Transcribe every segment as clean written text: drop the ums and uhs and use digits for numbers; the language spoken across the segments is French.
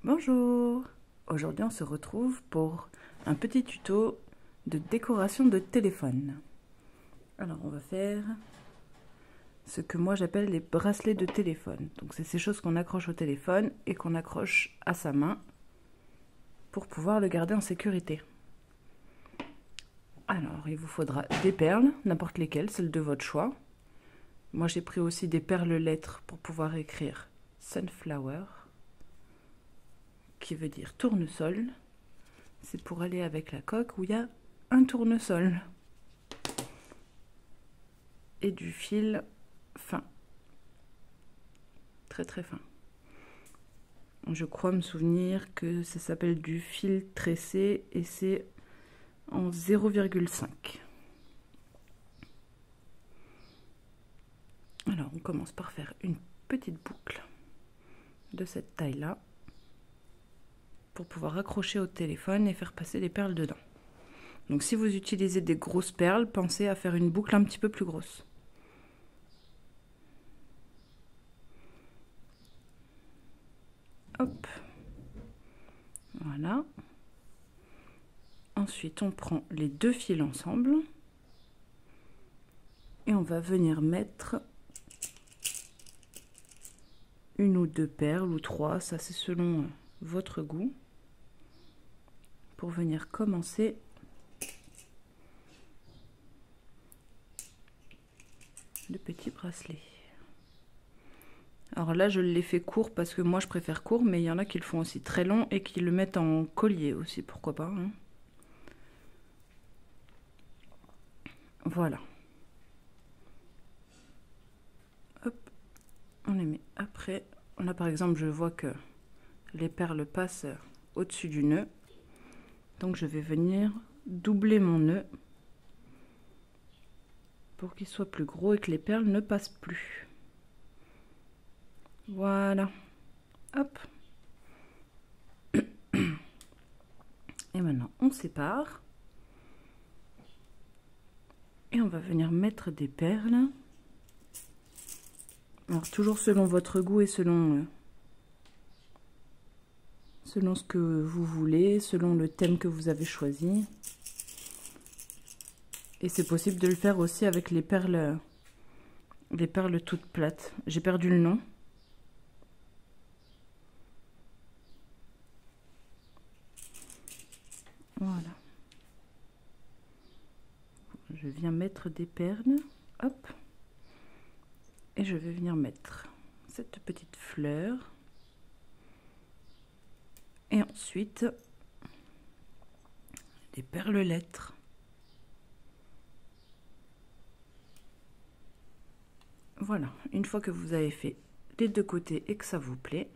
Bonjour! Aujourd'hui on se retrouve pour un petit tuto de décoration de téléphone. Alors on va faire ce que moi j'appelle les bracelets de téléphone. Donc c'est ces choses qu'on accroche au téléphone et qu'on accroche à sa main pour pouvoir le garder en sécurité. Alors il vous faudra des perles, n'importe lesquelles, celles de votre choix. Moi j'ai pris aussi des perles lettres pour pouvoir écrire Sunflower, qui veut dire tournesol. C'est pour aller avec la coque où il y a un tournesol. Et du fil fin. Très très fin. Je crois me souvenir que ça s'appelle du fil tressé et c'est en 0,5. Alors on commence par faire une petite boucle de cette taille-là pour pouvoir accrocher au téléphone et faire passer les perles dedans. Donc si vous utilisez des grosses perles, pensez à faire une boucle un petit peu plus grosse. Hop. Voilà. Ensuite, on prend les deux fils ensemble et on va venir mettre une ou deux perles ou trois, ça c'est selon votre goût, pour venir commencer le petit bracelet. Alors là je l'ai fait court parce que moi je préfère court, mais il y en a qui le font aussi très long et qui le mettent en collier aussi, pourquoi pas, hein. Voilà. Hop, on les met après. Là par exemple je vois que les perles passent au-dessus du nœud, donc je vais venir doubler mon nœud pour qu'il soit plus gros et que les perles ne passent plus. Voilà. Hop. Et maintenant on sépare. Et on va venir mettre des perles. Alors toujours selon votre goût et selon ce que vous voulez, selon le thème que vous avez choisi. Et c'est possible de le faire aussi avec les perles toutes plates. J'ai perdu le nom. Voilà. Je viens mettre des perles. Hop. Et je vais venir mettre cette petite fleur. Et ensuite, des perles lettres. Voilà, une fois que vous avez fait les deux côtés et que ça vous plaît,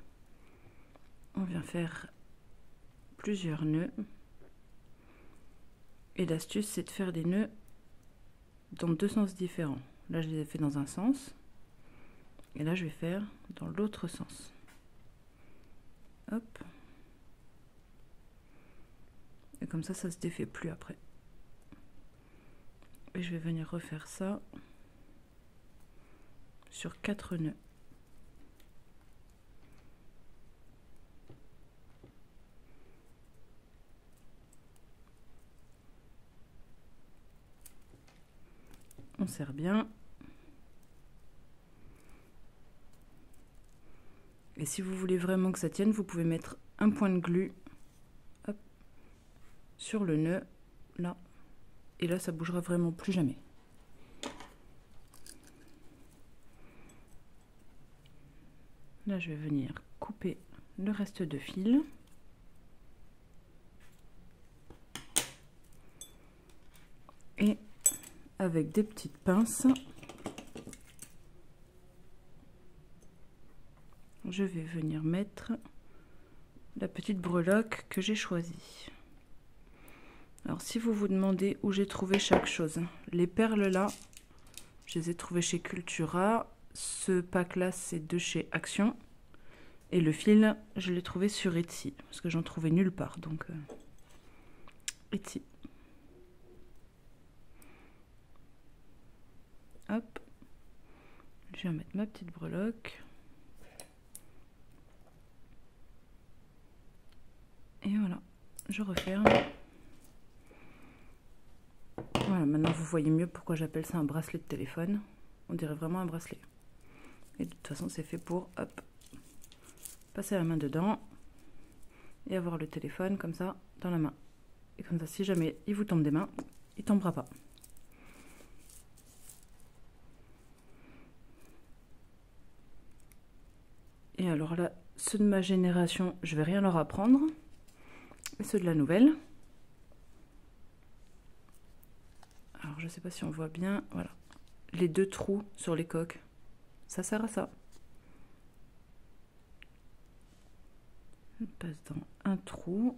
on vient faire plusieurs nœuds. Et l'astuce, c'est de faire des nœuds dans deux sens différents. Là, je les ai fait dans un sens. Et là, je vais faire dans l'autre sens. Hop. Et comme ça se défait plus après. Et je vais venir refaire ça sur 4 nœuds. On serre bien. Et si vous voulez vraiment que ça tienne, vous pouvez mettre un point de glu, hop, sur le nœud, là. Et là, ça bougera vraiment plus jamais. Là, je vais venir couper le reste de fil. Et avec des petites pinces, je vais venir mettre la petite breloque que j'ai choisie. Alors si vous vous demandez où j'ai trouvé chaque chose, les perles là, je les ai trouvées chez Cultura. Ce pack là c'est de chez Action. Et le fil, je l'ai trouvé sur Etsy, parce que j'en trouvais nulle part, donc Etsy. Hop, je viens mettre ma petite breloque. Et voilà, je referme. Voilà, maintenant vous voyez mieux pourquoi j'appelle ça un bracelet de téléphone. On dirait vraiment un bracelet. Et de toute façon, c'est fait pour, hop, passer la main dedans et avoir le téléphone comme ça dans la main. Et comme ça, si jamais il vous tombe des mains, il tombera pas. Et alors là, ceux de ma génération, je vais rien leur apprendre. Et ceux de la nouvelle. Alors je sais pas si on voit bien, voilà. Les deux trous sur les coques, ça sert à ça. On passe dans un trou.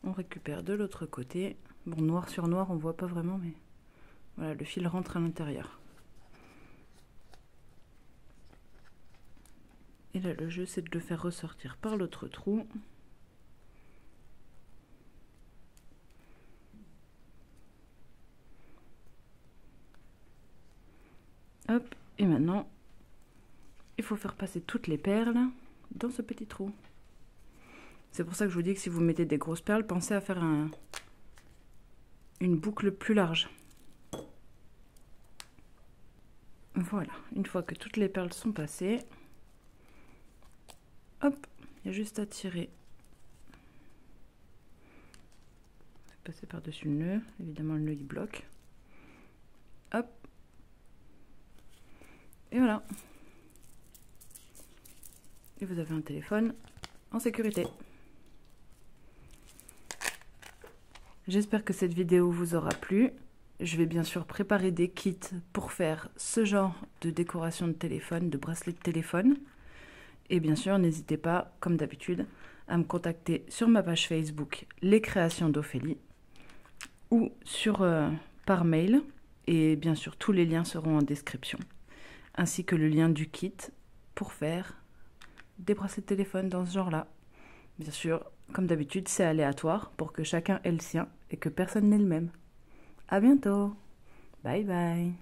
On récupère de l'autre côté. Bon, noir sur noir, on voit pas vraiment, mais voilà, le fil rentre à l'intérieur. Et là, le jeu, c'est de le faire ressortir par l'autre trou. Hop, et maintenant, il faut faire passer toutes les perles dans ce petit trou. C'est pour ça que je vous dis que si vous mettez des grosses perles, pensez à faire une boucle plus large. Voilà, une fois que toutes les perles sont passées, hop, il y a juste à tirer. Passer par-dessus le nœud, évidemment le nœud il bloque. Hop. Et voilà. Et vous avez un téléphone en sécurité. J'espère que cette vidéo vous aura plu. Je vais bien sûr préparer des kits pour faire ce genre de décoration de téléphone, de bracelet de téléphone. Et bien sûr, n'hésitez pas, comme d'habitude, à me contacter sur ma page Facebook Les Créations d'Ophélie ou par mail. Et bien sûr, tous les liens seront en description. Ainsi que le lien du kit pour faire des bracelets de téléphone dans ce genre-là. Bien sûr, comme d'habitude, c'est aléatoire pour que chacun ait le sien et que personne n'ait le même. À bientôt. Bye bye.